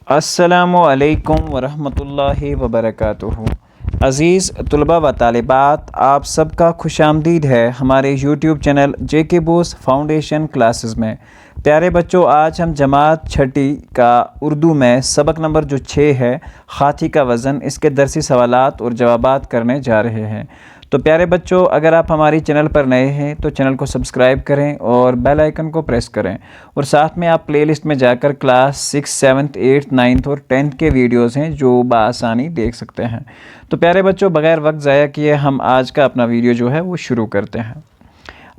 السلام علیکم ورحمۃ اللہ وبرکاتہ۔ عزیز طلباء و طالبات، آپ سب کا خوش آمدید ہے ہمارے یوٹیوب چینل جے کے بوس فاؤنڈیشن کلاسز میں۔ پیارے بچوں، آج ہم جماعت چھٹی کا اردو میں سبق نمبر جو 6 ہے، ہاتھی کا وزن، اس کے درسی سوالات اور جوابات کرنے جا رہے ہیں۔ تو پیارے بچوں، اگر آپ ہماری چینل پر نئے ہیں تو چینل کو سبسکرائب کریں اور بیل آئیکن کو پریس کریں، اور ساتھ میں آپ پلے لسٹ میں جا کر کلاس 6، 7، 8، 9 اور 10 کے ویڈیوز ہیں جو بآسانی دیکھ سکتے ہیں۔ تو پیارے بچوں، بغیر وقت ضائع کیے ہم آج کا اپنا ویڈیو جو ہے وہ شروع کرتے ہیں۔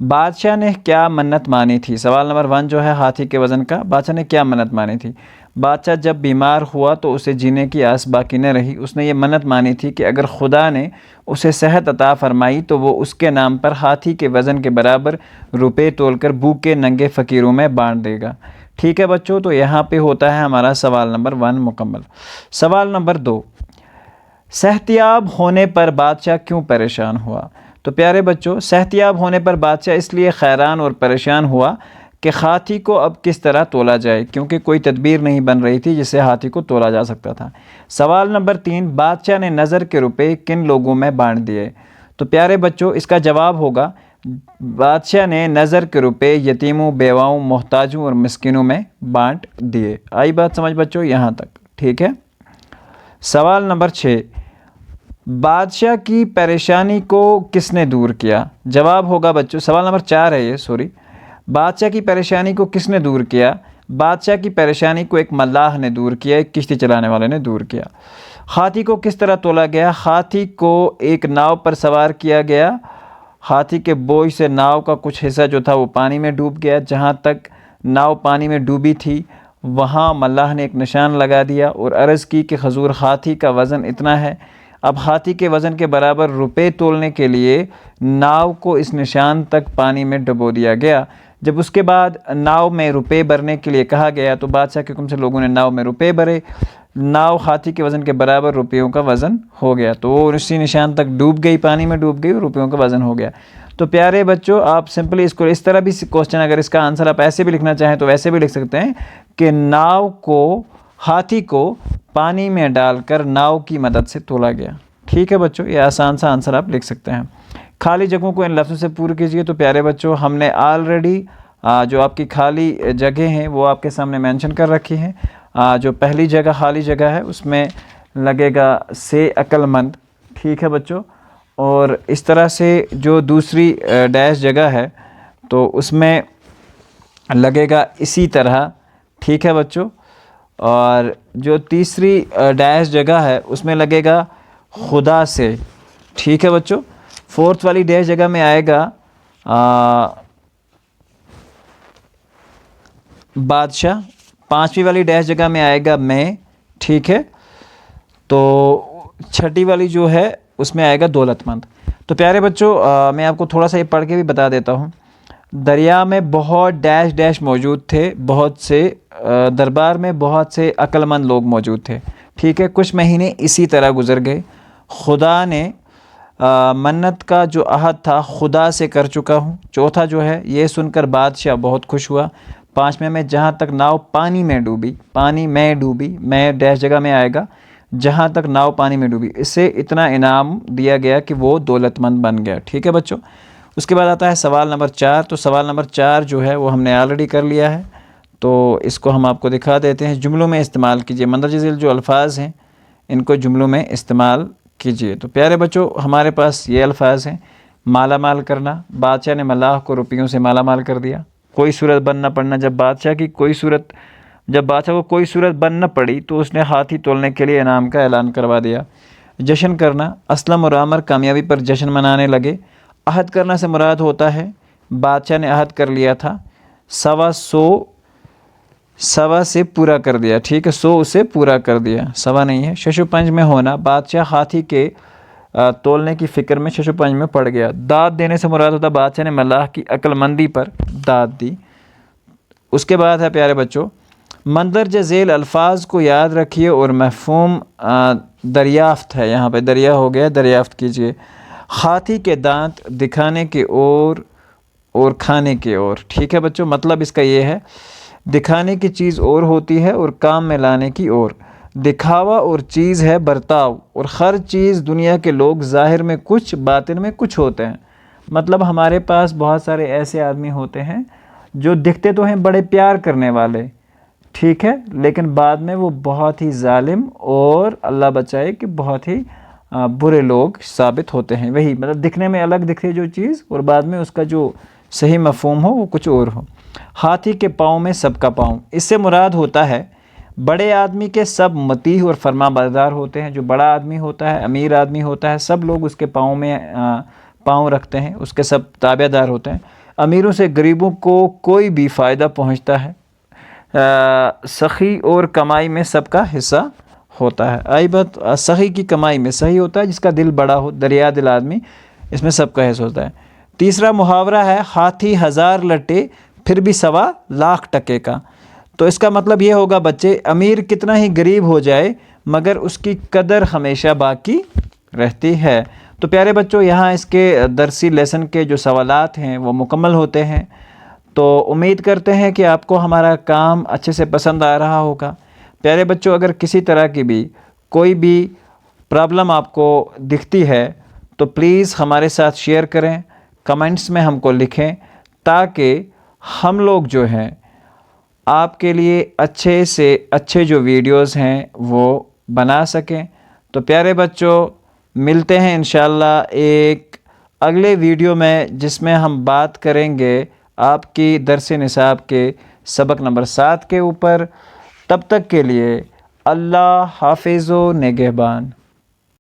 بادشاہ نے کیا منت مانی تھی؟ سوال نمبر 1 جو ہے ہاتھی کے وزن کا، بادشاہ نے کیا منت مانی تھی؟ بادشاہ جب بیمار ہوا تو اسے جینے کی آس باقی نہ رہی۔ اس نے یہ منت مانی تھی کہ اگر خدا نے اسے صحت عطا فرمائی تو وہ اس کے نام پر ہاتھی کے وزن کے برابر روپے تول کر بھوکے ننگے فقیروں میں بانٹ دے گا۔ ٹھیک ہے بچوں، تو یہاں پہ ہوتا ہے ہمارا سوال نمبر 1 مکمل۔ سوال نمبر 2، صحتیاب ہونے پر بادشاہ کیوں پریشان ہوا؟ تو پیارے بچوں، صحتیاب ہونے پر بادشاہ اس لیے حیران اور پریشان ہوا کہ ہاتھی کو اب کس طرح تولا جائے، کیونکہ کوئی تدبیر نہیں بن رہی تھی جس سے ہاتھی کو تولا جا سکتا تھا۔ سوال نمبر 3، بادشاہ نے نظر کے روپے کن لوگوں میں بانٹ دیے؟ تو پیارے بچوں، اس کا جواب ہوگا بادشاہ نے نظر کے روپے یتیموں، بیواؤں، محتاجوں اور مسکینوں میں بانٹ دیے۔ آئی بات سمجھ بچوں یہاں تک؟ ٹھیک ہے۔ سوال نمبر 6، بادشاہ کی پریشانی کو کس نے دور کیا؟ جواب ہوگا بچوں، سوال نمبر 4 ہے یہ، بادشاہ کی پریشانی کو کس نے دور کیا؟ بادشاہ کی پریشانی کو ایک ملاح نے دور کیا، ایک کشتی چلانے والے نے دور کیا۔ ہاتھی کو کس طرح تولا گیا؟ ہاتھی کو ایک ناؤ پر سوار کیا گیا۔ ہاتھی کے بوجھ سے ناؤ کا کچھ حصہ جو تھا وہ پانی میں ڈوب گیا۔ جہاں تک ناؤ پانی میں ڈوبی تھی وہاں ملاح نے ایک نشان لگا دیا اور عرض کی کہ حضور، ہاتھی کا وزن اتنا ہے۔ اب ہاتھی کے وزن کے برابر روپے تولنے کے لیے ناؤ کو اس نشان تک پانی میں ڈبو دیا گیا۔ جب اس کے بعد ناؤ میں روپے بھرنے کے لیے کہا گیا تو بادشاہ کے حکم سے لوگوں نے ناؤ میں روپے بھرے۔ ناؤ ہاتھی کے وزن کے برابر روپیوں کا وزن ہو گیا، تو وہ اسی نشان تک ڈوب گئی، پانی میں ڈوب گئی اور روپیوں کا وزن ہو گیا۔ تو پیارے بچوں، آپ سمپلی اس کو اس طرح بھی کوسچن، اگر اس کا آنسر آپ ایسے بھی لکھنا چاہیں تو ویسے بھی لکھ سکتے ہیں کہ ناؤ کو، ہاتھی کو پانی میں ڈال کر ناؤ کی مدد سے تولا گیا۔ ٹھیک ہے بچوں، یہ آسان سا آنسر آپ لکھ سکتے ہیں۔ خالی جگہوں کو ان لفظوں سے پورا کیجیے۔ تو پیارے بچوں، ہم نے آلریڈی جو آپ کی خالی جگہ ہیں وہ آپ کے سامنے مینشن کر رکھی ہیں۔ جو پہلی جگہ خالی جگہ ہے اس میں لگے گا سے عقل مند۔ ٹھیک ہے بچوں، اور اس طرح سے جو دوسری ڈیش جگہ ہے تو اس میں لگے گا اسی طرح۔ ٹھیک ہے بچوں، اور جو تیسری ڈیش جگہ ہے اس میں لگے گا خدا سے۔ ٹھیک ہے بچوں، فورتھ والی ڈیش جگہ میں آئے گا بادشاہ، پانچویں والی ڈیش جگہ میں آئے گا میں۔ ٹھیک ہے، تو چھٹی والی جو ہے اس میں آئے گا دولت مند۔ تو پیارے بچوں، میں آپ کو تھوڑا سا یہ پڑھ کے بھی بتا دیتا ہوں۔ دریا میں بہت ڈیش ڈیش موجود تھے، بہت سے دربار میں بہت سے عقل مند لوگ موجود تھے۔ ٹھیک ہے، کچھ مہینے اسی طرح گزر گئے۔ خدا نے منت کا جو عہد تھا خدا سے کر چکا ہوں۔ چوتھا جو ہے، یہ سن کر بادشاہ بہت خوش ہوا۔ پانچویں میں، جہاں تک ناؤ پانی میں ڈوبی، پانی میں ڈوبی، میں ڈیش جگہ میں آئے گا جہاں تک ناؤ پانی میں ڈوبی، اسے اتنا انعام دیا گیا کہ وہ دولت مند بن گیا۔ ٹھیک ہے بچوں، اس کے بعد آتا ہے سوال نمبر 4۔ تو سوال نمبر 4 جو ہے وہ ہم نے آلریڈی کر لیا ہے، تو اس کو ہم آپ کو دکھا دیتے ہیں۔ جملوں میں استعمال کیجیے، مندرجہ ذیل جو الفاظ ہیں ان کو جملوں میں استعمال کیجیے۔ تو پیارے بچوں، ہمارے پاس یہ الفاظ ہیں: مالا مال کرنا، بادشاہ نے ملاح کو روپیوں سے مالا مال کر دیا۔ کوئی صورت بن نہ پڑنا، جب بادشاہ کو کوئی صورت بن نہ پڑی تو اس نے ہاتھی تولنے کے لیے انعام کا اعلان کروا دیا۔ جشن کرنا، اسلم اور عامر کامیابی پر جشن منانے لگے۔ عہد کرنا سے مراد ہوتا ہے بادشاہ نے عہد کر لیا تھا، سوا سے پورا کر دیا۔ ٹھیک ہے، 100 اسے پورا کر دیا، سوا نہیں ہے۔ شش و پنج میں ہونا، بادشاہ ہاتھی کے تولنے کی فکر میں شش و پنج میں پڑ گیا۔ داد دینے سے مراد ہوتا بادشاہ نے ملاح کی عقل مندی پر داد دی۔ اس کے بعد ہے پیارے بچوں، مندرجہ ذیل الفاظ کو یاد رکھیے اور مفہوم دریافت ہے، یہاں پہ دریا ہو گیا، دریافت کیجیے۔ ہاتھی کے دانت دکھانے کے اور کھانے کے اور۔ ٹھیک ہے بچوں، مطلب اس کا یہ ہے دکھانے کی چیز اور ہوتی ہے اور کام میں لانے کی اور۔ دکھاوا اور چیز ہے برتاؤ، اور ہر چیز دنیا کے لوگ ظاہر میں کچھ باطن میں کچھ ہوتے ہیں۔ مطلب ہمارے پاس بہت سارے ایسے آدمی ہوتے ہیں جو دکھتے تو ہیں بڑے پیار کرنے والے، ٹھیک ہے، لیکن بعد میں وہ بہت ہی ظالم اور اللہ بچائے کہ بہت ہی برے لوگ ثابت ہوتے ہیں۔ وہی مطلب دکھنے میں الگ دکھے جو چیز، اور بعد میں اس کا جو صحیح مفہوم ہو وہ کچھ اور ہو۔ ہاتھی کے پاؤں میں سب کا پاؤں، اس سے مراد ہوتا ہے بڑے آدمی کے سب مطیع اور فرما بردار ہوتے ہیں۔ جو بڑا آدمی ہوتا ہے، امیر آدمی ہوتا ہے، سب لوگ اس کے پاؤں میں پاؤں رکھتے ہیں، اس کے سب تابع دار ہوتے ہیں۔ امیروں سے غریبوں کو کوئی بھی فائدہ پہنچتا ہے۔ سخی اور کمائی میں سب کا حصہ ہوتا ہے۔ آئی بات، سخی کی کمائی میں سخی ہوتا ہے جس کا دل بڑا ہو، دریا دل آدمی، اس میں سب کا حصہ ہوتا ہے۔ تیسرا محاورہ ہے ہاتھی ہزار لٹے پھر بھی سوا لاکھ ٹکے کا۔ تو اس کا مطلب یہ ہوگا بچے، امیر کتنا ہی غریب ہو جائے مگر اس کی قدر ہمیشہ باقی رہتی ہے۔ تو پیارے بچوں، یہاں اس کے درسی لیسن کے جو سوالات ہیں وہ مکمل ہوتے ہیں۔ تو امید کرتے ہیں کہ آپ کو ہمارا کام اچھے سے پسند آ رہا ہوگا۔ پیارے بچوں، اگر کسی طرح کی بھی کوئی بھی پرابلم آپ کو دکھتی ہے تو پلیز ہمارے ساتھ شیئر کریں، کمنٹس میں ہم کو لکھیں، تاکہ ہم لوگ جو ہیں آپ کے لیے اچھے سے اچھے جو ویڈیوز ہیں وہ بنا سکیں۔ تو پیارے بچوں، ملتے ہیں انشاءاللہ ایک اگلے ویڈیو میں، جس میں ہم بات کریں گے آپ کی درس نصاب کے سبق نمبر 7 کے اوپر۔ تب تک کے لیے اللہ حافظ و نگہبان۔